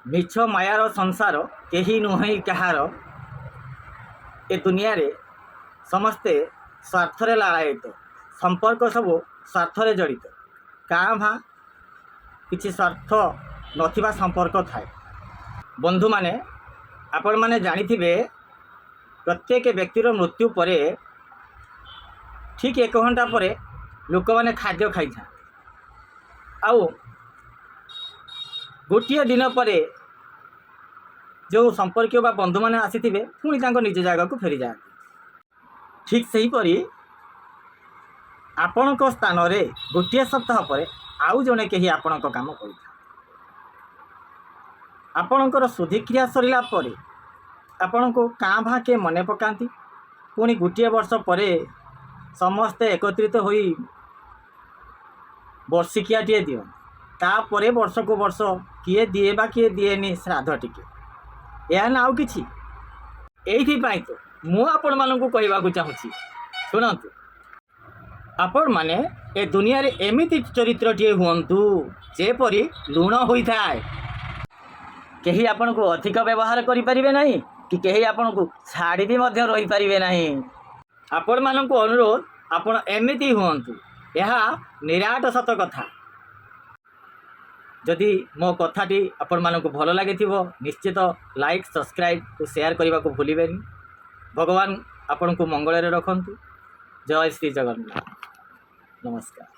ମିଛ ମାୟାର ସଂସାର କେହି ନୁହେଁ କାହାର। ଏ ଦୁନିଆରେ ସମସ୍ତେ ସ୍ୱାର୍ଥରେ ଲାଳାୟିତ, ସମ୍ପର୍କ ସବୁ ସ୍ୱାର୍ଥରେ ଜଡ଼ିତ। କାଁ ଭାଁ କିଛି ସ୍ୱାର୍ଥ ନଥିବା ସମ୍ପର୍କ ଥାଏ। ବନ୍ଧୁମାନେ, ଆପଣମାନେ ଜାଣିଥିବେ ପ୍ରତ୍ୟେକ ବ୍ୟକ୍ତିର ମୃତ୍ୟୁ ପରେ ଠିକ୍ 1 ଘଣ୍ଟା ପରେ ଲୋକମାନେ ଖାଦ୍ୟ ଖାଇଥାନ୍ତି, ଆଉ ଗୋଟିଏ ଦିନ ପରେ ଯେଉଁ ସମ୍ପର୍କୀୟ ବା ବନ୍ଧୁମାନେ ଆସିଥିବେ ପୁଣି ତାଙ୍କ ନିଜ ଜାଗାକୁ ଫେରିଯାଆନ୍ତି। ଠିକ୍ ସେହିପରି ଆପଣଙ୍କ ସ୍ଥାନରେ ଗୋଟିଏ ସପ୍ତାହ ପରେ ଆଉ ଜଣେ କେହି ଆପଣଙ୍କ କାମ କରିଥାନ୍ତି। ଆପଣଙ୍କର ଶୁଦ୍ଧିକ୍ରିୟା ସରିଲା ପରେ ଆପଣଙ୍କୁ କାଁ ଭାଁ କିଏ ମନେ ପକାନ୍ତି। ପୁଣି ଗୋଟିଏ ବର୍ଷ ପରେ ସମସ୍ତେ ଏକତ୍ରିତ ହୋଇ ବର୍ଷିକିଆଟିଏ ଦିଅନ୍ତି। ତାପରେ ବର୍ଷକୁ ବର୍ଷ କିଏ ଦିଏ ବା କିଏ ଦିଏନି ଶ୍ରାଦ୍ଧ ଟିକେ, ଏହା ନା ଆଉ କିଛି। ଏଇଥିପାଇଁ ତ ମୁଁ ଆପଣମାନଙ୍କୁ କହିବାକୁ ଚାହୁଁଛି, ଶୁଣନ୍ତୁ, ଆପଣମାନେ ଏ ଦୁନିଆରେ ଏମିତି ଚରିତ୍ରଟିଏ ହୁଅନ୍ତୁ ଯେପରି ଲୁଣ ହୋଇଥାଏ। କେହି ଆପଣଙ୍କୁ ଅଧିକ ବ୍ୟବହାର କରିପାରିବେ ନାହିଁ, କି କେହି ଆପଣଙ୍କୁ ଛାଡ଼ି ବି ମଧ୍ୟ ରହିପାରିବେ ନାହିଁ। ଆପଣମାନଙ୍କୁ ଅନୁରୋଧ, ଆପଣ ଏମିତି ହୁଅନ୍ତୁ। ଏହା ନିରାଟ ସତ କଥା। ଯଦି ମୋ କଥାଟି ଆପଣମାନଙ୍କୁ ଭଲ ଲାଗିଥିବ ନିଶ୍ଚିତ ଲାଇକ୍, ସବସ୍କ୍ରାଇବ୍ ଓ ସେୟାର କରିବାକୁ ଭୁଲିବେନି। ଭଗବାନ ଆପଣଙ୍କୁ ମଙ୍ଗଳରେ ରଖନ୍ତୁ। ଜୟ ଶ୍ରୀ ଜଗନ୍ନାଥ। ନମସ୍କାର।